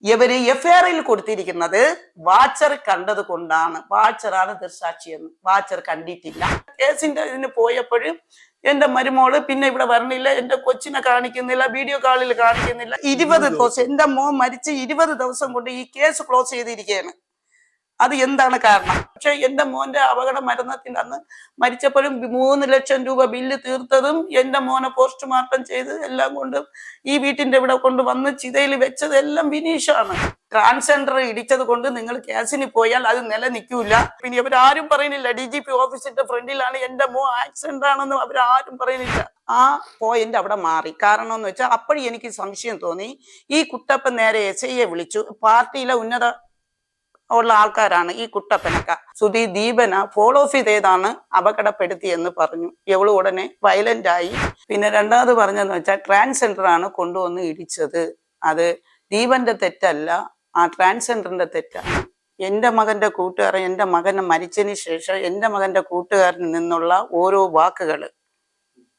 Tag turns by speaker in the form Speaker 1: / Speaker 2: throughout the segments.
Speaker 1: ഇവര് എഫ്ഐആറിൽ കൊടുത്തിരിക്കുന്നത് വാച്ചർ കണ്ടത് കൊണ്ടാണ്. വാച്ചറാണ് ദൃസാക്ഷിയെന്ന്. വാച്ചർ കണ്ടിട്ടില്ല. കേസിന്റെ ഇതിന് പോയപ്പോഴും എന്റെ മരുമോള് പിന്നെ ഇവിടെ വരണില്ല, എന്റെ കൊച്ചിനെ കാണിക്കുന്നില്ല, വീഡിയോ കോളിൽ കാണിക്കുന്നില്ല. 20 ദിവസം എന്റെ മോൻ മരിച്ച് 20 ദിവസം കൊണ്ട് ഈ കേസ് ക്ലോസ് ചെയ്തിരിക്കുകയാണ്. അത് എന്താണ് കാരണം? പക്ഷെ എന്റെ മോന്റെ അപകട മരണത്തിന്റെ അന്ന് മരിച്ചപ്പോഴും 3 ലക്ഷം രൂപ ബില്ല് തീർത്തതും എന്റെ മോനെ പോസ്റ്റ്മോർട്ടം ചെയ്ത് എല്ലാം കൊണ്ടും ഈ വീട്ടിന്റെ ഇവിടെ കൊണ്ടുവന്ന് ചിതയിൽ വെച്ചത് എല്ലാം വിനീഷാണ്. ട്രാൻസ്ജെൻഡർ ഇടിച്ചത് കൊണ്ട് നിങ്ങൾ കേസിന് പോയാൽ അത് നിലനിൽക്കൂല. പിന്നെ ഇവരാരും പറയുന്നില്ല DGP ഓഫീസിന്റെ ഫ്രണ്ടിലാണ് എന്റെ മോ ആക്സിഡന്റ് ആണെന്ന് അവരാരും പറയുന്നില്ല. ആ പോയിന്റ് അവിടെ മാറി. കാരണം എന്ന് വെച്ചാൽ അപ്പോഴും എനിക്ക് സംശയം തോന്നി. ഈ കുട്ടപ്പൻ നേരെ SIയെ വിളിച്ചു. പാർട്ടിയിലെ ഉന്നത ഉള്ള ആൾക്കാരാണ് ഈ കുട്ടപ്പനൊക്കെ. സുധി ദീപന ഫോളോ ഓഫ് ചെയ്താണ് അപകടപ്പെടുത്തിയെന്ന് പറഞ്ഞു. എവള് ഉടനെ വയലന്റ് ആയി. പിന്നെ രണ്ടാമത് പറഞ്ഞതെന്ന് വെച്ചാൽ ട്രാൻസ്ജെൻഡർ ആണ് കൊണ്ടുവന്ന് ഇടിച്ചത്. അത് ദീപന്റെ തെറ്റല്ല, ആ ട്രാൻസ്ജെൻഡറിന്റെ തെറ്റാണ്. എന്റെ മകന്റെ കൂട്ടുകാരൻ എന്റെ മകനെ മരിച്ചതിന് ശേഷം എന്റെ മകന്റെ കൂട്ടുകാരനിൽ നിന്നുള്ള ഓരോ വാക്കുകള്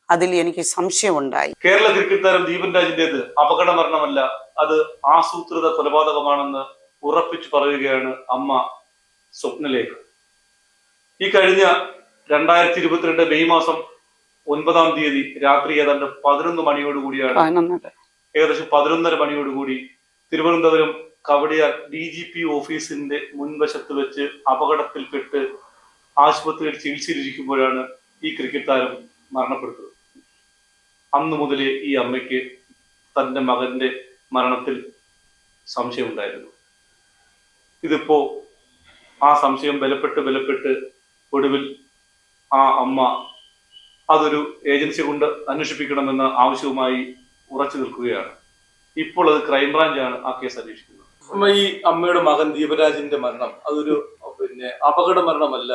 Speaker 1: അതിൽ എനിക്ക് സംശയമുണ്ടായി.
Speaker 2: കേരള ക്രിക്കറ്റ് താരം ദീപൻ രാജിന്റേത് അപകട മരണമല്ല, അത് ആസൂത്രിത കൊലപാതകമാണെന്ന് ഉറപ്പിച്ചു പറയുകയാണ് അമ്മ സ്വപ്നലേഖ. ഈ കഴിഞ്ഞ 2022 മെയ് മാസം 9-ാം തീയതി രാത്രി ഏതാണ്ട് 11 മണിയോടുകൂടിയാണ്, ഏകദേശം 11:30 മണിയോടുകൂടി തിരുവനന്തപുരം കവടിയാർ DGP ഓഫീസിന്റെ മുൻവശത്ത് വെച്ച് അപകടത്തിൽപ്പെട്ട് ആശുപത്രിയിൽ ചികിത്സയിലിരിക്കുമ്പോഴാണ് ഈ ക്രിക്കറ്റ് താരം മരണപ്പെടുന്നത്. അന്നു മുതലേ ഈ അമ്മയ്ക്ക് തന്റെ മകന്റെ മരണത്തിൽ സംശയമുണ്ടായിരുന്നു. ഇതിപ്പോ ആ സംശയം ബലപ്പെട്ട് ഒടുവിൽ ആ അമ്മ അതൊരു ഏജൻസി കൊണ്ട് അന്വേഷിപ്പിക്കണമെന്ന ആവശ്യവുമായി ഉറച്ചു നിൽക്കുകയാണ്. ഇപ്പോൾ അത് ക്രൈംബ്രാഞ്ചാണ് ആ കേസ് അന്വേഷിക്കുന്നത്. ഈ അമ്മയുടെ മകൻ ദീപരാജിന്റെ മരണം അതൊരു അപകട മരണമല്ല,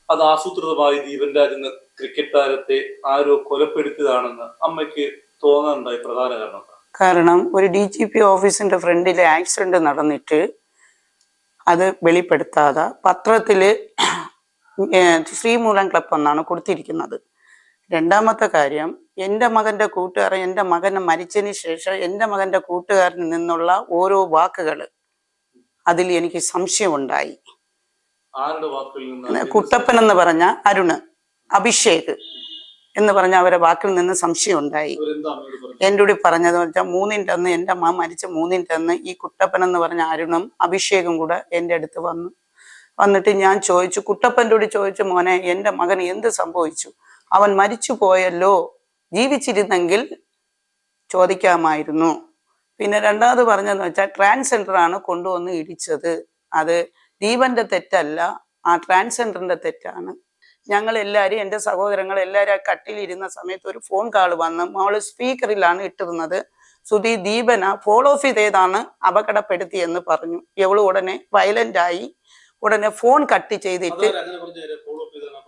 Speaker 2: അത് ആസൂത്രിതമായി ദീപൻ രാജ് എന്ന ക്രിക്കറ്റ് താരത്തെ ആരോ കൊലപ്പെടുത്തിയതാണെന്ന് അമ്മയ്ക്ക് തോന്നാനുണ്ടായി. പ്രധാന
Speaker 1: കാരണം ഒരു DGP ഓഫീസിന്റെ ഫ്രണ്ടിലെ ആക്സിഡന്റ് നടന്നിട്ട് അത് വെളിപ്പെടുത്താതെ പത്രത്തില് ശ്രീമൂലം ക്ലബ് എന്നാണ് കൊടുത്തിരിക്കുന്നത്. രണ്ടാമത്തെ കാര്യം, എൻ്റെ മകന്റെ കൂട്ടുകാരൻ എൻ്റെ മകനെ മരിച്ചതിന് ശേഷം എൻ്റെ മകന്റെ കൂട്ടുകാരനിൽ നിന്നുള്ള ഓരോ വാക്കുകൾ അതിൽ എനിക്ക് സംശയമുണ്ടായി. കുട്ടപ്പൻ എന്ന് പറഞ്ഞ അരുണ്, അഭിഷേക് എന്ന് പറഞ്ഞ അവരെ വാക്കിൽ നിന്ന് സംശയം ഉണ്ടായി. എൻ്റെ കൂടി പറഞ്ഞത് വെച്ചാൽ 3-ന്റെ അന്ന് എൻ്റെ അമ്മ മരിച്ച 3-ന്റെ അന്ന് ഈ കുട്ടപ്പൻ എന്ന് പറഞ്ഞ അരുണും അഭിഷേകും കൂടെ എൻ്റെ അടുത്ത് വന്നിട്ട് ഞാൻ ചോദിച്ചു, കുട്ടപ്പൻ്റെ കൂടി ചോദിച്ചു, മോനെ എൻ്റെ മകന് എന്ത് സംഭവിച്ചു? അവൻ മരിച്ചു പോയല്ലോ, ജീവിച്ചിരുന്നെങ്കിൽ ചോദിക്കാമായിരുന്നു. പിന്നെ രണ്ടാമത് പറഞ്ഞതെന്ന് വെച്ചാൽ ട്രാൻസ്ജെൻഡർ ആണ് കൊണ്ടുവന്ന് ഇടിച്ചത്. അത് ദീപന്റെ തെറ്റല്ല, ആ ട്രാൻസ്ജെൻഡറിന്റെ തെറ്റാണ്. ഞങ്ങൾ എല്ലാവരും, എൻ്റെ സഹോദരങ്ങൾ എല്ലാവരും ആ കട്ടിലിരുന്ന സമയത്ത് ഒരു ഫോൺ കാൾ വന്ന് മോള് സ്പീക്കറിലാണ് ഇട്ടിരുന്നത്. സുധി ദീപന ഫോളോ ഓഫ് ചെയ്താണ് അപകടപ്പെടുത്തിയെന്ന് പറഞ്ഞു. എവള് ഉടനെ വയലന്റ് ആയി. ഉടനെ ഫോൺ കട്ട് ചെയ്തിട്ട്,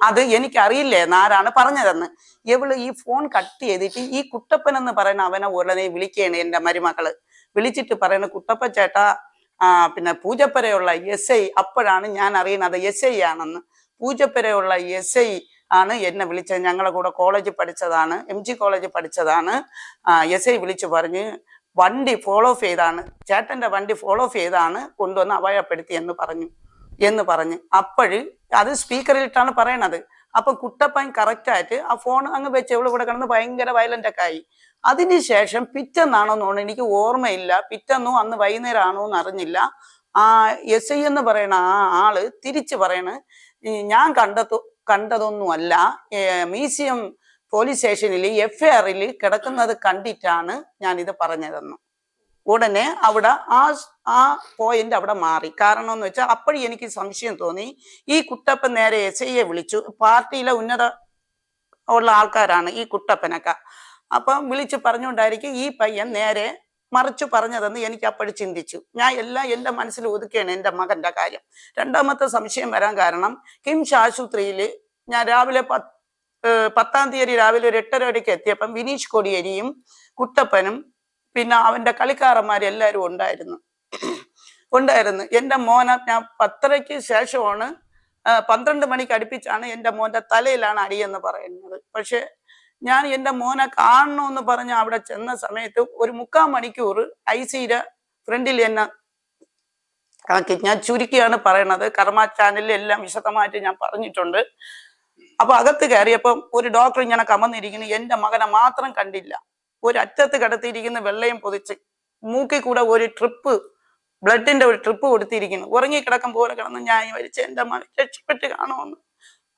Speaker 1: അത് എനിക്കറിയില്ലേന്ന് ആരാണ് പറഞ്ഞതെന്ന്. എവള് ഈ ഫോൺ കട്ട് ചെയ്തിട്ട് ഈ കുട്ടപ്പൻ എന്ന് പറയുന്ന അവനെ ഉടനെ വിളിക്കുകയാണ് എൻ്റെ മരുമകള്. വിളിച്ചിട്ട് പറയുന്ന, കുട്ടപ്പ ചേട്ടാ, പിന്നെ പൂജപ്പരയുള്ള SI. അപ്പോഴാണ് ഞാൻ അറിയുന്നത് SI ആണെന്ന്. പൂജപ്പരയുള്ള SI ആണ് എന്നെ വിളിച്ചത്. ഞങ്ങളെ കൂടെ കോളേജ് പഠിച്ചതാണ്, MG കോളേജ് പഠിച്ചതാണ്. SI വിളിച്ചു പറഞ്ഞ് വണ്ടി ഫോളോ ഓഫ് ചെയ്താണ്, ചേട്ടന്റെ വണ്ടി ഫോളോ ഓഫ് ചെയ്താണ് കൊണ്ടുവന്ന് അപായപ്പെടുത്തി എന്ന് പറഞ്ഞ് അപ്പോഴ് അത് സ്പീക്കറിലിട്ടാണ് പറയണത്. അപ്പൊ കുട്ടപ്പൻ കറക്റ്റായിട്ട് ആ ഫോൺ അങ്ങ് വെച്ച് എവിടെ ഇവിടെ കിടന്ന് ഭയങ്കര വയലന്റൊക്കെ ആയി. അതിനുശേഷം പിറ്റെന്നാണോ എന്ന് തോന്നുന്നു, എനിക്ക് ഓർമ്മയില്ല, പിറ്റെന്നോ അന്ന് വൈകുന്നേരം ആണോ എന്ന് അറിഞ്ഞില്ല, ആ SI എന്ന് പറയണ ആ ആള് തിരിച്ചു പറയണ, ഞാൻ കണ്ടതൊന്നുമല്ല, മ്യൂസിയം പോലീസ് സ്റ്റേഷനിൽ FIRൽ കിടക്കുന്നത് കണ്ടിട്ടാണ് ഞാൻ ഇത് പറഞ്ഞതെന്ന്. ഉടനെ അവിടെ ആ പോയിന്റ് അവിടെ മാറി. കാരണം എന്ന് വെച്ചാൽ അപ്പോഴും എനിക്ക് സംശയം തോന്നി. ഈ കുട്ടപ്പൻ നേരെ SIയെ വിളിച്ചു. പാർട്ടിയിലെ ഉന്നത ഉള്ള ആൾക്കാരാണ് ഈ കുട്ടപ്പനൊക്കെ. അപ്പം വിളിച്ച് പറഞ്ഞുകൊണ്ടായിരിക്കും ഈ പയ്യൻ നേരെ മറിച്ചു പറഞ്ഞതെന്ന് എനിക്ക് അപ്പോഴും ചിന്തിച്ചു. ഞാൻ എല്ലാം എൻ്റെ മനസ്സിൽ ഒതുക്കുകയാണ് എൻ്റെ മകന്റെ കാര്യം. രണ്ടാമത്തെ സംശയം വരാൻ കാരണം, കിംസ് ആശുപത്രിയിൽ ഞാൻ രാവിലെ 10-ാം തീയതി രാവിലെ ഒരു 8:30 മണിക്ക് എത്തിയപ്പം വിനീഷ് കൊടിയേരിയും കുട്ടപ്പനും പിന്നെ അവന്റെ കളിക്കാരന്മാരെല്ലാവരും ഉണ്ടായിരുന്നു. എൻ്റെ മോനെ ഞാൻ 10:30-ക്ക് ശേഷമാണ്, 12 മണിക്ക് അടുപ്പിച്ചാണ് എൻ്റെ മോന്റെ തലയിലാണ് അടിയെന്ന് പറയുന്നത്. പക്ഷെ ഞാൻ എൻ്റെ മോനെ കാണണമെന്ന് പറഞ്ഞ് അവിടെ ചെന്ന സമയത്ത് ഒരു 3/4 മണിക്കൂർ ICയുടെ ഫ്രണ്ടിൽ എന്നെ ഞാൻ ചുരുക്കിയാണ് പറയണത്. കർമ്മ ചാനലിൽ എല്ലാം വിശദമായിട്ട് ഞാൻ പറഞ്ഞിട്ടുണ്ട്. അപ്പൊ അകത്ത് കയറിയപ്പം ഒരു ഡോക്ടർ ഇങ്ങനെ കമന്നിരിക്കുന്നു, എന്റെ മകനെ മാത്രം കണ്ടില്ല. ഒരു അറ്റത്ത് കിടത്തിയിരിക്കുന്ന വെള്ളയും പൊതിച്ച് മൂക്കിൽ കൂടെ ഒരു ട്രിപ്പ്, ബ്ലഡിന്റെ ഒരു ട്രിപ്പ് കൊടുത്തിരിക്കുന്നു. ഉറങ്ങിക്കിടക്കും പോലെ കിടന്ന് ഞാൻ വരിച്ച് എന്റെ മകൻ രക്ഷപ്പെട്ട് കാണുമെന്ന്.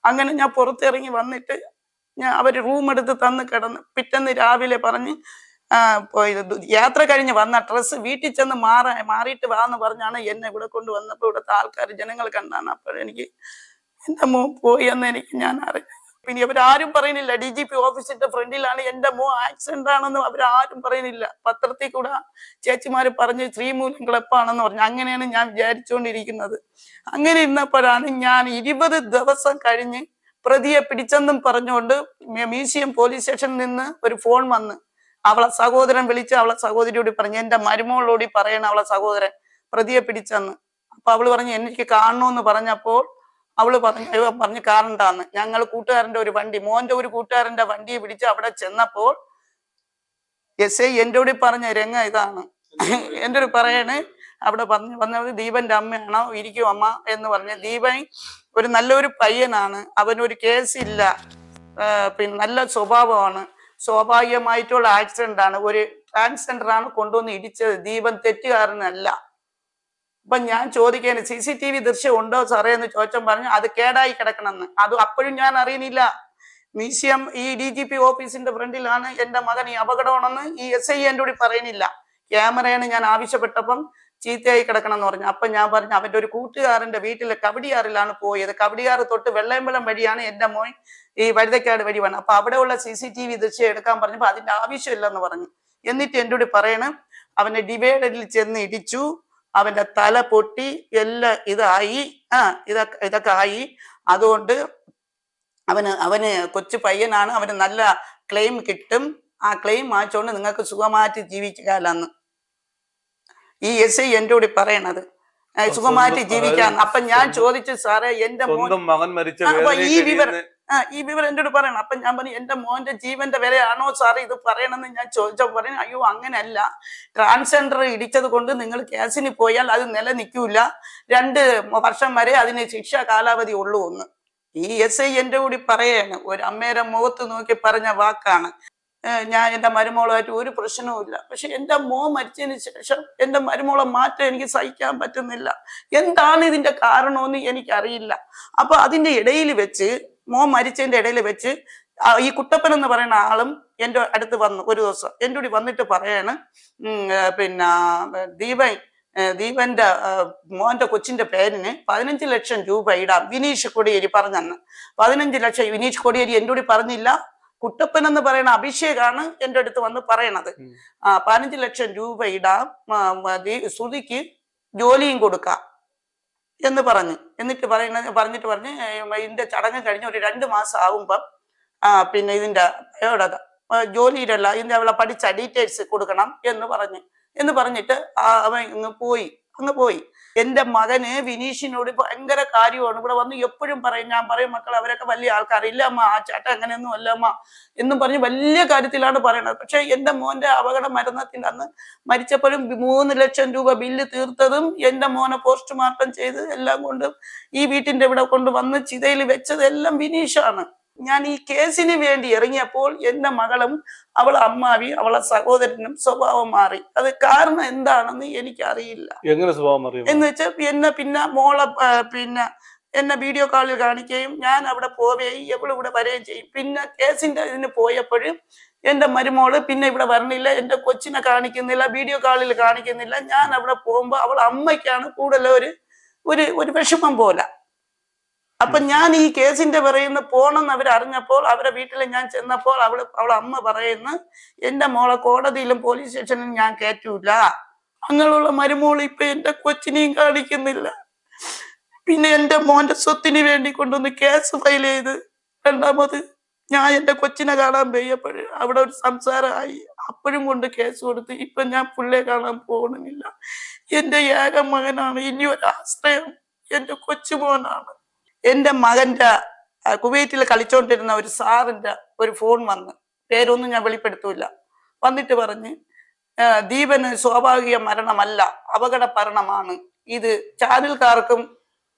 Speaker 1: അങ്ങനെ ഞാൻ പുറത്തിറങ്ങി വന്നിട്ട് അവര് റൂം എടുത്ത് തന്ന് കിടന്ന് പിറ്റേന്ന് രാവിലെ പറഞ്ഞ് യാത്ര കഴിഞ്ഞ് വന്ന ഡ്രസ്സ് വീട്ടിൽ ചെന്ന് മാറിയിട്ട് വാന്ന് പറഞ്ഞാണ് എന്നെ ഇവിടെ കൊണ്ടുവന്നപ്പോൾ ഇവിടുത്തെ ആൾക്കാർ ജനങ്ങൾ കണ്ടാണ്. അപ്പോൾ എനിക്ക് എന്റെ മോൻ പോയി എന്ന് ഞാൻ അറിഞ്ഞു. പിന്നെ ഇവരാരും പറയുന്നില്ല DGP ഓഫീസിന്റെ ഫ്രണ്ടിലാണ് എന്റെ മോൻ ആക്സിഡന്റ് ആണെന്ന് അവരാരും പറയുന്നില്ല. പത്രത്തിൽ കൂടെ ചേച്ചിമാര് പറഞ്ഞ് ശ്രീമൂലം ക്ലബാണെന്ന് പറഞ്ഞു. അങ്ങനെയാണ് ഞാൻ വിചാരിച്ചുകൊണ്ടിരിക്കുന്നത്. അങ്ങനെ ഇരുന്നപ്പോഴാണ് ഞാൻ 20 ദിവസം കഴിഞ്ഞ് പ്രതിയെ പിടിച്ചെന്നും പറഞ്ഞുകൊണ്ട് മ്യൂസിയം പോലീസ് സ്റ്റേഷനിൽ നിന്ന് ഒരു ഫോൺ വന്ന് അവളെ സഹോദരൻ വിളിച്ച് അവളെ സഹോദരിയോട് പറഞ്ഞു, എന്റെ മരുമകളോടി പറയണം അവളെ സഹോദരൻ പ്രതിയെ പിടിച്ചെന്ന്. അപ്പൊ അവള് പറഞ്ഞു എനിക്ക് കാണണമെന്ന് പറഞ്ഞപ്പോൾ അവള് പറഞ്ഞു കാണണ്ടാന്ന്. ഞങ്ങൾ കൂട്ടുകാരന്റെ ഒരു വണ്ടി, മോന്റെ ഒരു കൂട്ടുകാരന്റെ വണ്ടിയെ പിടിച്ച് അവിടെ ചെന്നപ്പോൾ SI എൻ്റെ കൂടി പറഞ്ഞ രംഗ ഇതാണ്. എൻ്റെ ഒരു പറയണ് അവിടെ വന്നത് ദീപന്റെ അമ്മയാണോ, ഇരിക്കും അമ്മ എന്ന് പറഞ്ഞ. ദീപൻ ഒരു നല്ലൊരു പയ്യനാണ്, അവനൊരു കേസില്ല, പിന്നെ നല്ല സ്വഭാവമാണ്. സ്വാഭാവികമായിട്ടുള്ള ആക്സിഡന്റ് ആണ്, ഒരു ട്രാൻസ്ജെൻഡർ ആണ് കൊണ്ടുവന്ന് ഇടിച്ചത്, ദീപൻ തെറ്റുകാരനല്ല. അപ്പൊ ഞാൻ ചോദിക്കാൻ CCTV ദൃശ്യം ഉണ്ടോ സാറേ എന്ന് ചോദിച്ചാൽ പറഞ്ഞു അത് കേടായി കിടക്കണമെന്ന്. അത് അപ്പോഴും ഞാൻ അറിയുന്നില്ല. മ്യൂസിയം ഈ DGP ഓഫീസിന്റെ ഫ്രണ്ടിലാണ് എന്റെ മകൻ ഈ അപകടമാണെന്ന് ഈ SI എൻ്റെ കൂടി പറയുന്നില്ല. ക്യാമറയാണ് ഞാൻ ആവശ്യപ്പെട്ടപ്പം ചീത്തയായി കിടക്കണം എന്ന് പറഞ്ഞു. അപ്പൊ ഞാൻ പറഞ്ഞു അവന്റെ ഒരു കൂട്ടുകാരന്റെ വീട്ടിലെ കവടിയാറിലാണ് പോയത്. കവടിയാറ് തൊട്ട് വെള്ളയമ്പലം വഴിയാണ് എന്റെ മോൻ ഈ വഴുതക്കാട് വഴി വേണം. അപ്പൊ അവിടെയുള്ള CCTV ദൃശ്യം എടുക്കാൻ പറഞ്ഞപ്പോ അതിന്റെ ആവശ്യമില്ലെന്ന് പറഞ്ഞു. എന്നിട്ട് എൻ്റെ കൂടി പറയണം അവനെ ഡിവൈഡറിൽ ചെന്ന് ഇടിച്ചു, അവന്റെ തല പൊട്ടി, എല്ലാം ഇതായി, ഇതൊക്കെ ആയി. അതുകൊണ്ട് അവന് കൊച്ചു പയ്യനാണ്, അവന് നല്ല ക്ലെയിം കിട്ടും, ആ ക്ലെയിം വാങ്ങിച്ചുകൊണ്ട് നിങ്ങൾക്ക് സുഖമായിട്ട് ജീവിക്കാമെന്ന് ഈ SI എൻ്റെ കൂടി പറയണത്, സുഖമായിട്ട് ജീവിക്കാന്ന്. അപ്പൊ ഞാൻ ചോദിച്ചു സാറേ എന്റെ
Speaker 2: മകൻ മരിച്ച
Speaker 1: ഈ വിവരം എൻ്റെ കൂടി പറയണം. അപ്പൊ ഞാൻ പറഞ്ഞു എന്റെ മോന്റെ ജീവന്റെ വിലയാണോ സാറേ ഇത് പറയണമെന്ന് ഞാൻ ചോദിച്ചപ്പോൾ പറയണം അയ്യോ അങ്ങനെയല്ല, ട്രാൻസ്ജെൻഡർ ഇടിച്ചത് കൊണ്ട് നിങ്ങൾ കേസിന് പോയാൽ അത് നിലനിൽക്കൂല, 2 വർഷം വരെ അതിന് ശിക്ഷ കാലാവധി ഉള്ളൂ എന്ന് ഈ SI എൻ്റെ കൂടി പറയാണ്. ഒരു അമ്മയുടെ മുഖത്ത് നോക്കി പറഞ്ഞ വാക്കാണ്. ഞാൻ എൻ്റെ മരുമോളുമായിട്ട് ഒരു പ്രശ്നവുമില്ല. പക്ഷെ എൻ്റെ മോൻ മരിച്ചതിന് ശേഷം എൻ്റെ മരുമോളെ മാറ്റം എനിക്ക് സഹിക്കാൻ പറ്റുന്നില്ല. എന്താണ് ഇതിന്റെ കാരണമെന്ന് എനിക്കറിയില്ല. അപ്പൊ അതിന്റെ ഇടയിൽ വെച്ച് മോൻ മരിച്ചതിന്റെ ഇടയിൽ വെച്ച് ഈ കുട്ടപ്പൻ എന്ന് പറയുന്ന ആളും എൻ്റെ അടുത്ത് വന്നു ഒരു ദിവസം. എൻ്റെ കൂടി വന്നിട്ട് പറയാണ് പിന്നെ ദീപന്റെ മോന്റെ കൊച്ചിന്റെ പേരിന് 15 ലക്ഷം രൂപ ഇടാം വിനീഷ് കൊടിയേരി പറഞ്ഞന്ന്. 15 ലക്ഷം വിനീഷ് കൊടിയേരി എൻ്റെ കൂടി പറഞ്ഞില്ല, കുട്ടപ്പൻ എന്ന് പറയുന്ന അഭിഷേകാണ് എൻ്റെ അടുത്ത് വന്ന് പറയണത്. 15 ലക്ഷം രൂപ ഇടാം, ശ്രുതിക്ക് ജോലിയും കൊടുക്കാം എന്ന് പറഞ്ഞു. എന്നിട്ട് പറഞ്ഞിട്ട് ഇതിന്റെ ചടങ്ങ് കഴിഞ്ഞ് ഒരു 2 മാസം ആകുമ്പം പിന്നെ ഇതിന്റെ ജോലിയിലല്ല ഇതിന്റെ അവളെ പഠിച്ച ഡീറ്റെയിൽസ് കൊടുക്കണം എന്ന് പറഞ്ഞിട്ട് അവൻ അങ്ങ് പോയി. എന്റെ മകന് വിനീഷിനോട് ഭയങ്കര കാര്യമാണ്. ഇവിടെ വന്ന് എപ്പോഴും പറയും, ഞാൻ പറയും മക്കൾ അവരൊക്കെ വലിയ ആൾക്കാർ, ഇല്ല അമ്മ ആ ചേട്ടൻ അങ്ങനെയൊന്നും അല്ല അമ്മ എന്നും പറഞ്ഞ് വലിയ കാര്യത്തിലാണ് പറയണത്. പക്ഷെ എന്റെ മോന്റെ അപകട മരണത്തിന്റെ അന്ന് മരിച്ചപ്പോഴും 3 ലക്ഷം രൂപ ബില്ല് തീർത്തതും എന്റെ മോനെ പോസ്റ്റ്മോർട്ടം ചെയ്ത് എല്ലാം കൊണ്ട് ഈ വീട്ടിന്റെ ഇവിടെ കൊണ്ടുവന്ന് ചിതയിൽ വെച്ചത് എല്ലാം വിനീഷാണ്. ഞാൻ ഈ കേസിന് വേണ്ടി ഇറങ്ങിയപ്പോൾ എന്റെ മകളും അവളെ അമ്മാവി അവളെ സഹോദരനും സ്വഭാവം മാറി. അത് കാരണം എന്താണെന്ന് എനിക്കറിയില്ല. എന്ന് വെച്ചാൽ പിന്നെ മോളെ എന്നെ വീഡിയോ കോളിൽ കാണിക്കുകയും ഞാൻ അവിടെ പോവുകയും ഇവിടെ വരികയും ചെയ്യും. പിന്നെ കേസിന്റെ ഇതിന് പോയപ്പോഴും എന്റെ മരുമോള് പിന്നെ ഇവിടെ വരണില്ല, എന്റെ കൊച്ചിനെ കാണിക്കുന്നില്ല, വീഡിയോ കോളിൽ കാണിക്കുന്നില്ല. ഞാൻ അവിടെ പോകുമ്പോ അവളെ അമ്മയ്ക്കാണ് കൂടുതൽ ഒരു വിഷമം പോലെ. അപ്പൊ ഞാൻ ഈ കേസിന്റെ പറയുന്ന പോണെന്ന് അവരറിഞ്ഞപ്പോൾ അവരെ വീട്ടിൽ ഞാൻ ചെന്നപ്പോൾ അവളെ അമ്മ പറയുന്നു എന്റെ മോളെ കോടതിയിലും പോലീസ് സ്റ്റേഷനിലും ഞാൻ കയറ്റൂല, അങ്ങനെയുള്ള മരുമോൾ ഇപ്പൊ എന്റെ കൊച്ചിനെയും കാണിക്കുന്നില്ല. പിന്നെ എന്റെ മോന്റെ സ്വത്തിന് വേണ്ടി കൊണ്ടുവന്ന് കേസ് ഫയൽ ചെയ്ത് രണ്ടാമത് ഞാൻ എന്റെ കൊച്ചിനെ കാണാൻ പോയപ്പോഴും അവിടെ ഒരു സംസാരമായി, അപ്പോഴും കൊണ്ട് കേസ് കൊടുത്ത്. ഇപ്പൊ ഞാൻ പുള്ളിയെ കാണാൻ പോകുന്നില്ല. എന്റെ ഏക മകനാണ്, ഇനി ഒരു ആശ്രയം എന്റെ കൊച്ചുമോനാണ്. എന്റെ മകന്റെ കുവൈറ്റിൽ കളിച്ചോണ്ടിരുന്ന ഒരു സാറിന്റെ ഒരു ഫോൺ വന്ന്, പേരൊന്നും ഞാൻ വെളിപ്പെടുത്തൂല, വന്നിട്ട് പറഞ്ഞ് ദീപന് സ്വാഭാവിക മരണമല്ല അപകട മരണമാണ്, ഇത് ചാനൽക്കാർക്കും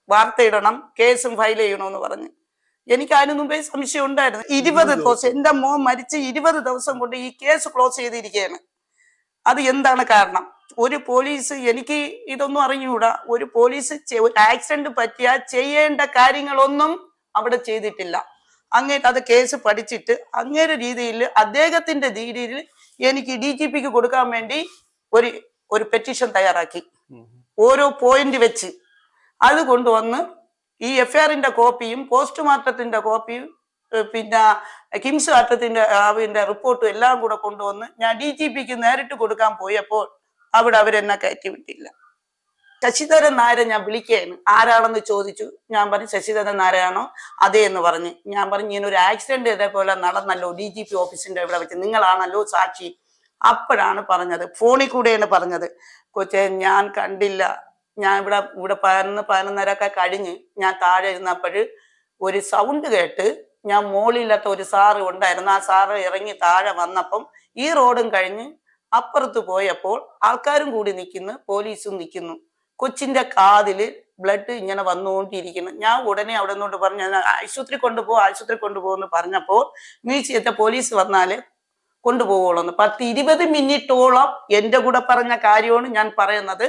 Speaker 1: വാർത്തയിടണം, കേസും ഫയൽ ചെയ്യണമെന്ന് പറഞ്ഞ്. എനിക്ക് അതിനു മുമ്പേ സംശയം ഉണ്ടായിരുന്നു. 20 ദിവസം എന്റെ മോൻ മരിച്ച് 20 ദിവസം കൊണ്ട് ഈ കേസ് ക്ലോസ് ചെയ്തിരിക്കുകയാണ്. അത് എന്താണ് കാരണം? ഒരു പോലീസ്, എനിക്ക് ഇതൊന്നും അറിഞ്ഞുകൂടാ, ഒരു പോലീസ് ഒരു ആക്സിഡന്റ് പറ്റിയാൽ ചെയ്യേണ്ട കാര്യങ്ങളൊന്നും അവിടെ ചെയ്തിട്ടില്ല. അങ്ങേക്ക് അത് കേസ് പഠിച്ചിട്ട് അങ്ങേരെ രീതിയിൽ അദ്ദേഹത്തിന്റെ രീതിയിൽ എനിക്ക് DGPക്ക് കൊടുക്കാൻ വേണ്ടി ഒരു പെറ്റീഷൻ തയ്യാറാക്കി, ഓരോ പോയിന്റ് വെച്ച് അത് കൊണ്ടുവന്ന് ഈ FIR കോപ്പിയും പോസ്റ്റ്മോർട്ടത്തിന്റെ കോപ്പിയും പിന്നെ കിംസ് ആട്ടത്തിന്റെ റിപ്പോർട്ടും എല്ലാം കൂടെ കൊണ്ടുവന്ന് ഞാൻ DGPക്ക് നേരിട്ട് കൊടുക്കാൻ പോയപ്പോൾ അവിടെ അവരെന്നെ കയറ്റി വിട്ടില്ല. ശശിധരൻ നായരെ ഞാൻ വിളിക്കുകയാണ്, ആരാണെന്ന് ചോദിച്ചു. ഞാൻ പറഞ്ഞു ശശിധരൻ നായരാണോ? അതേ എന്ന് പറഞ്ഞ്. ഞാൻ പറഞ്ഞു ഇങ്ങനെ ഒരു ആക്സിഡന്റ് ഇതേപോലെ നടന്നല്ലോ DGP ഓഫീസിന്റെ ഇവിടെ വെച്ച്, നിങ്ങളാണല്ലോ സാക്ഷി. അപ്പോഴാണ് പറഞ്ഞത്, ഫോണിൽ കൂടെയാണ് പറഞ്ഞത്, കൊച്ചെ ഞാൻ കണ്ടില്ല, ഞാൻ ഇവിടെ 11:30 കഴിഞ്ഞ് ഞാൻ താഴെ ഇരുന്നപ്പോൾ ഒരു സൗണ്ട് കേട്ട് ഞാൻ മോളില്ലാത്ത ഒരു സാറ് ഉണ്ടായിരുന്നു, ആ സാറ് ഇറങ്ങി താഴെ വന്നപ്പം ഈ റോഡും കഴിഞ്ഞ് അപ്പുറത്ത് പോയപ്പോൾ ആൾക്കാരും കൂടി നിൽക്കുന്നു, പോലീസും നിൽക്കുന്നു. കൊച്ചിന്റെ കാതില് ബ്ലഡ് ഇങ്ങനെ വന്നുകൊണ്ടിരിക്കുന്നു. ഞാൻ ഉടനെ അവിടെ നിന്നോട്ട് പറഞ്ഞു ആശുപത്രി കൊണ്ടുപോകുമെന്ന് പറഞ്ഞപ്പോൾ മ്യൂസിയത്തെ പോലീസ് വന്നാല് കൊണ്ടുപോകുള്ളൂ. 10-20 മിനിറ്റോളം എന്റെ കൂടെ പറഞ്ഞ കാര്യമാണ് ഞാൻ പറയുന്നത്.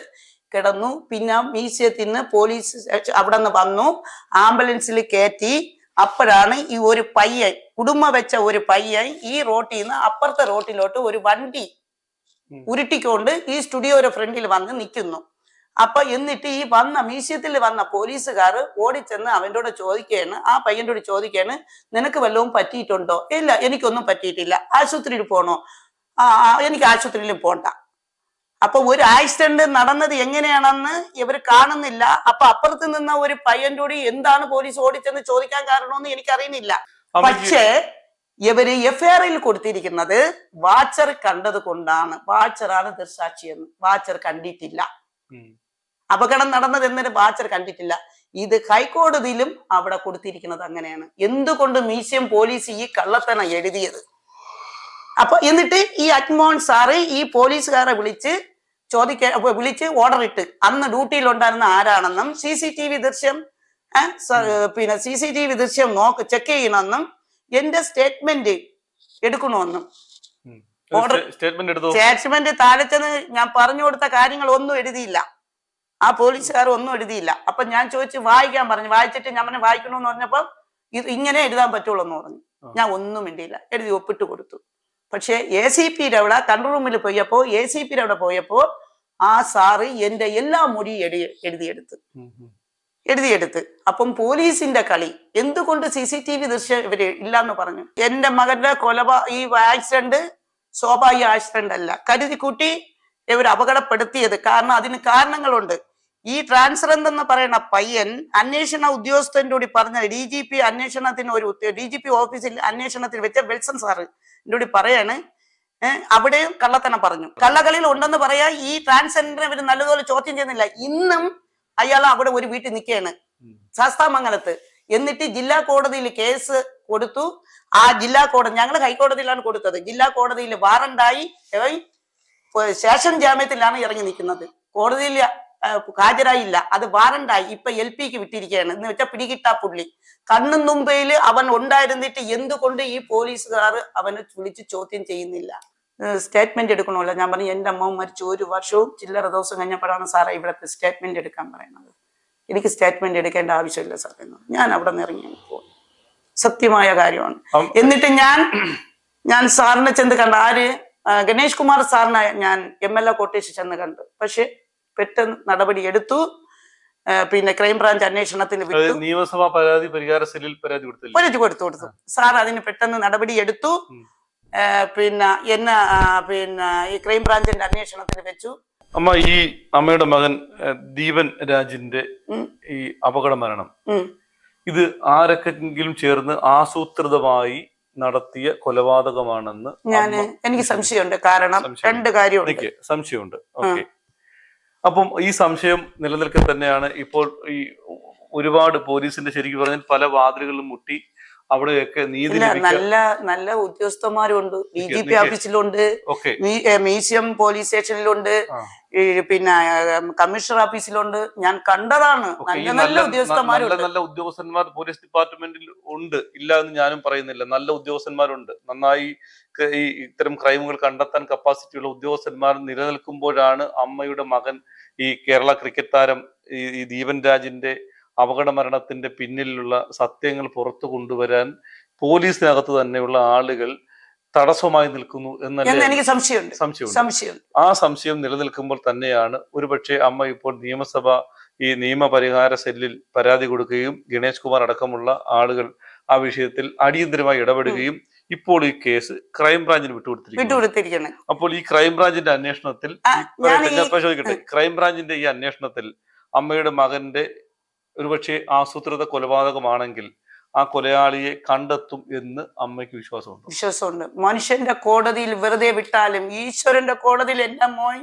Speaker 1: കിടന്നു. പിന്നെ മ്യൂസിയത്തിൽ നിന്ന് പോലീസ് അവിടെ നിന്ന് വന്നു, ആംബുലൻസിൽ കയറ്റി. അപ്പോഴാണ് ഈ ഒരു പയ്യൻ, കുടുംബം വെച്ച ഒരു പയ്യൻ ഈ റോട്ടിൽ നിന്ന് അപ്പുറത്തെ റോട്ടിലോട്ട് ഒരു വണ്ടി ഉരുട്ടിക്കൊണ്ട് ഈ സ്റ്റുഡിയോയുടെ ഫ്രണ്ടിൽ വന്ന് നിൽക്കുന്നു. അപ്പൊ എന്നിട്ട് ഈ മ്യൂസിയത്തിൽ വന്ന പോലീസുകാർ ഓടിച്ചെന്ന് അവൻ്റെ ചോദിക്കുകയാണ്, ആ പയ്യൻ്റെ ചോദിക്കുകയാണ്, നിനക്ക് വല്ലതും പറ്റിയിട്ടുണ്ടോ? ഇല്ല, എനിക്കൊന്നും പറ്റിയിട്ടില്ല. ആശുപത്രിയിൽ പോണോ? എനിക്ക് ആശുപത്രിയിൽ പോണ്ട. അപ്പൊ ഒരു ആക്സിഡന്റ് നടന്നത് എങ്ങനെയാണെന്ന് ഇവർ കാണുന്നില്ല. അപ്പൊ അപ്പുറത്ത് നിന്ന ഒരു പയ്യൻ്റെ കൂടി എന്താണ് പോലീസ് ഓടിച്ചെന്ന് ചോദിക്കാൻ കാരണമെന്ന് എനിക്കറിയുന്നില്ല. പക്ഷേ ഇവര് FIR കൊടുത്തിരിക്കുന്നത് വാച്ചർ കണ്ടത് കൊണ്ടാണ്. വാച്ചറാണ് ദൃസാക്ഷിയെന്ന്. വാച്ചർ കണ്ടിട്ടില്ല. അപകടം നടന്നത് എന്നൊരു വാച്ചർ കണ്ടിട്ടില്ല. ഇത് ഹൈക്കോടതിയിലും അവിടെ കൊടുത്തിരിക്കുന്നത് അങ്ങനെയാണ്. എന്തുകൊണ്ട് മ്യൂസിയം പോലീസ് ഈ കള്ളത്തനം എഴുതിയത്? അപ്പൊ എന്നിട്ട് ഈ അജ്മോഹൻ സാറ് ഈ പോലീസുകാരെ വിളിച്ച് ഓർഡർ ഇട്ട്, അന്ന് ഡ്യൂട്ടിയിലുണ്ടായിരുന്ന ആരാണെന്നും CCTV ദൃശ്യം ചെക്ക് ചെയ്യണമെന്നും എന്റെ സ്റ്റേറ്റ്മെന്റ് എടുക്കണമെന്നും സ്റ്റേറ്റ്മെന്റ് താഴെ ചെന്ന് ഞാൻ പറഞ്ഞു കൊടുത്ത കാര്യങ്ങൾ ഒന്നും എഴുതിയില്ല. ആ പോലീസുകാർ ഒന്നും എഴുതിയില്ല. അപ്പൊ ഞാൻ ചോദിച്ചു വായിക്കാൻ പറഞ്ഞു. വായിച്ചിട്ട് ഞാൻ പറഞ്ഞു വായിക്കണമെന്ന് പറഞ്ഞപ്പോ ഇത് ഇങ്ങനെ എഴുതാൻ പറ്റുള്ളൂ എന്ന് പറഞ്ഞു. ഞാൻ ഒന്നും വേണ്ടിയില്ല, എഴുതി ഒപ്പിട്ട് കൊടുത്തു. പക്ഷെ ACPയുടെ അവിടെ കൺട്രോൾ റൂമിൽ ACPയുടെ അവിടെ പോയപ്പോ ആ സാറ് എന്റെ എല്ലാ മൊഴിയും എഴുതിയെടുത്ത്. അപ്പം പോലീസിന്റെ കളി എന്തുകൊണ്ട് CCTV ദൃശ്യം ഇവര് ഇല്ലാന്ന് പറഞ്ഞു. എന്റെ മകന്റെ ഈ ആക്സിഡന്റ് സ്വാഭാവിക ആക്സിഡന്റ് അല്ല, കരുതി കൂട്ടി ഇവർ അപകടപ്പെടുത്തിയത്. കാരണം അതിന് കാരണങ്ങളുണ്ട്. ഈ ട്രാൻസ്ജെൻഡർ എന്ന് പറയുന്ന പയ്യൻ അന്വേഷണ ഉദ്യോഗസ്ഥന്റെ കൂടി പറഞ്ഞ DGP അന്വേഷണത്തിന് DGP ഓഫീസിൽ അന്വേഷണത്തിൽ വെച്ച വിൽസൺ സാറ് എന്നോട് പറയാണ്, അവിടെയും കള്ളത്തനം പറഞ്ഞു. കള്ളകളിൽ ഉണ്ടെന്ന് പറയാ. ഈ ട്രാൻസ്ജെൻഡറിനെ ഇവർ നല്ലതുപോലെ ചോദ്യം ചെയ്യുന്നില്ല. ഇന്നും അയാൾ അവിടെ ഒരു വീട്ടിൽ നിൽക്കുകയാണ്, ശാസ്താമംഗലത്ത്. എന്നിട്ട് ജില്ലാ കോടതിയിൽ കേസ് കൊടുത്തു. ആ ജില്ലാ കോടതി, ഞങ്ങൾ ഹൈക്കോടതിയിലാണ് കൊടുത്തത്. ജില്ലാ കോടതിയിൽ വാറണ്ടായി ശേഷൻ ജാമ്യത്തിലാണ് ഇറങ്ങി നിൽക്കുന്നത്. കോടതിയിൽ ഹാജരായില്ല, അത് വാറണ്ടായി. ഇപ്പൊ LPക്ക് വിട്ടിരിക്കുകയാണ്. എന്ന് വെച്ചാൽ പിടികിട്ടാ പുള്ളി. കണ്ണും മുമ്പയിൽ അവൻ ഉണ്ടായിരുന്നിട്ട് എന്തുകൊണ്ട് ഈ പോലീസുകാർ അവനെ വിളിച്ച് ചോദ്യം ചെയ്യുന്നില്ല? സ്റ്റേറ്റ്മെന്റ് എടുക്കണമല്ലോ. ഞാൻ പറഞ്ഞു എന്റെ അമ്മ മരിച്ചു 1 വർഷവും ചില്ലറ ദിവസം കഴിഞ്ഞപ്പോഴാണ് സാറേ ഇവിടുത്തെ സ്റ്റേറ്റ്മെന്റ് എടുക്കാൻ പറയുന്നത്. എനിക്ക് സ്റ്റേറ്റ്മെന്റ് എടുക്കേണ്ട ആവശ്യമില്ല സാർ എന്ന്. ഞാൻ അവിടെ നിന്ന് ഇറങ്ങി പോകും. സത്യമായ കാര്യമാണ്. എന്നിട്ട് ഞാൻ സാറിനെ ചെന്ന് കണ്ട, ആര്? ഗണേഷ് കുമാർ സാറിനെ ഞാൻ MLA കോട്ടേഴ്സ് ചെന്ന് കണ്ടു. പക്ഷെ പെട്ടെന്ന് നടപടി എടുത്തു. പിന്നെ ക്രൈംബ്രാഞ്ച് അന്വേഷണത്തിന് വിട്ടു.
Speaker 2: നിയമസഭാ പരാതി പരിഹാര സെല്ലിൽ പരാതി
Speaker 1: കൊടുത്തു. സാർ അതിന് പെട്ടെന്ന് നടപടി എടുത്തു. പിന്നെ ഈ ക്രൈംബ്രാഞ്ചിന്റെ അന്വേഷണത്തിന് വെച്ചു.
Speaker 2: അമ്മ, ഈ അമ്മയുടെ മകൻ ദീപൻ രാജിന്റെ ഈ അപകട മരണം, ഇത് ആരൊക്കെങ്കിലും ചേർന്ന് ആസൂത്രിതമായി നടത്തിയ കൊലപാതകമാണെന്ന്
Speaker 1: എനിക്ക് സംശയമുണ്ട്. കാരണം 2 കാര്യമുണ്ട്.
Speaker 2: സംശയമുണ്ട്. ഓക്കെ. അപ്പം ഈ സംശയം നിലനിൽക്കെ തന്നെയാണ് ഇപ്പോൾ ഈ ഒരുപാട് പോലീസിന്റെ ശരിക്കും പറഞ്ഞാൽ പല വാതിലുകളിലും മുട്ടി അവിടെയൊക്കെ നീതി
Speaker 1: ഇല്ല,
Speaker 2: ലഭിക്കാൻ
Speaker 1: നല്ല നല്ല ഉദ്യോഗസ്ഥന്മാരുണ്ട്. DGP ഓഫീസിലുണ്ട്,
Speaker 2: ഓക്കെ
Speaker 1: മ്യൂസിയം പോലീസ് സ്റ്റേഷനിലുണ്ട്,
Speaker 2: ആ
Speaker 1: ഈ പിന്നെ കമ്മീഷണർ ഓഫീസിലുണ്ട്. ഞാൻ കണ്ടതാണ്.
Speaker 2: ഓക്കെ. ഈ
Speaker 1: നല്ല
Speaker 2: നല്ല
Speaker 1: നല്ല
Speaker 2: നല്ല
Speaker 1: ഉദ്യോഗസ്ഥന്മാരുണ്ട്.
Speaker 2: നല്ല ഉദ്യോഗസ്ഥന്മാർ പോലീസ് ഡിപ്പാർട്ട്മെന്റിൽ ഉണ്ട്, ഇല്ല എന്ന് ഞാനും പറയുന്നില്ല. നല്ല ഉദ്യോഗസ്ഥന്മാരുണ്ട്. നന്നായി ഈ ഇത്തരം ക്രൈമുകൾ കണ്ടെത്താൻ കപ്പാസിറ്റി ഉള്ള ഉദ്യോഗസ്ഥന്മാർ നിലനിൽക്കുമ്പോഴാണ് അമ്മയുടെ മകൻ, ഈ കേരള ക്രിക്കറ്റ് താരം ഈ ദീപൻ രാജിന്റെ അപകട മരണത്തിന്റെ പിന്നിലുള്ള സത്യങ്ങൾ പുറത്തു കൊണ്ടുവരാൻ പോലീസിനകത്ത് തന്നെയുള്ള ആളുകൾ തടസ്സമായി നിൽക്കുന്നു എന്നല്ലേ
Speaker 1: എന്ന് എനിക്ക് സംശയമുണ്ട്.
Speaker 2: സംശയമുണ്ട്.
Speaker 1: സംശയമുണ്ട്.
Speaker 2: ആ സംശയം നിലനിൽക്കുമ്പോൾ തന്നെയാണ് ഒരുപക്ഷെ അമ്മ ഇപ്പോൾ ഈ നിയമപരിഹാര സെല്ലിൽ പരാതി കൊടുക്കുകയും ഗണേഷ് കുമാർ അടക്കമുള്ള ആളുകൾ ആ വിഷയത്തിൽ അടിയന്തരമായി ഇടപെടുകയും ഇപ്പോൾ ഈ കേസ് ക്രൈംബ്രാഞ്ചിന് വിട്ടുകൊടുത്തിരിക്കുന്നു.
Speaker 1: വിട്ടുകൊടുത്തിരിക്കണം.
Speaker 2: അപ്പോൾ ഈ ക്രൈംബ്രാഞ്ചിന്റെ അന്വേഷണത്തിൽ
Speaker 1: ഞാൻ
Speaker 2: ഞാൻ ചോദിക്കട്ടെ, ക്രൈംബ്രാഞ്ചിന്റെ ഈ അന്വേഷണത്തിൽ അമ്മയുടെ മകന്റെ ഒരുപക്ഷെ ആസൂത്രിത കൊലപാതകമാണെങ്കിൽ ആ കൊലയാളിയെ കണ്ടെത്തും എന്ന് അമ്മയ്ക്ക് വിശ്വാസമുണ്ട്?
Speaker 1: വിശ്വാസമുണ്ട്. മനുഷ്യന്റെ കോടതിയിൽ വെറുതെ വിട്ടാലും ഈശ്വരന്റെ കോടതിയിൽ എന്റെ മോൻ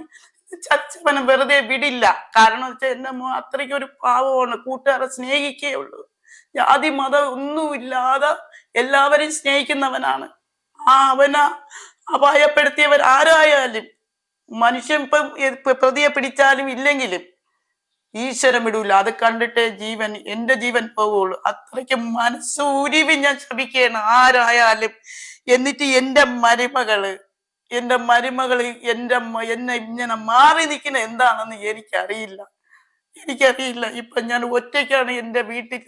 Speaker 1: ചച്ചവനെ വെറുതെ വിടില്ല. കാരണം വെച്ചാൽ എന്റെ മോൻ അത്രയ്ക്ക് ഒരു പാവമാണ്. കൂട്ടുകാരെ സ്നേഹിക്കുകയുള്ളൂ. ജാതി മതം ഒന്നുമില്ലാതെ എല്ലാവരെയും സ്നേഹിക്കുന്നവനാണ്. അവനെ അപായപ്പെടുത്തിയവർ ആരായാലും, മനുഷ്യൻ ഇപ്പം പ്രതിയെ പിടിച്ചാലും ഇല്ലെങ്കിലും ഈശ്വരൻ വിടൂല. അത് കണ്ടിട്ട് എന്റെ ജീവൻ പോവുള്ളൂ. അത്രയ്ക്ക് മനസ്സ് ഉരുവി ഞാൻ ശ്രമിക്കുകയാണ് ആരായാലും. എന്നിട്ട് എന്റെ മരുമകള് എന്നെ ഇങ്ങനെ മാറി നിൽക്കുന്ന എന്താണെന്ന് എനിക്കറിയില്ല. ഇപ്പൊ ഞാൻ ഒറ്റയ്ക്കാണ് എന്റെ വീട്ടിൽ.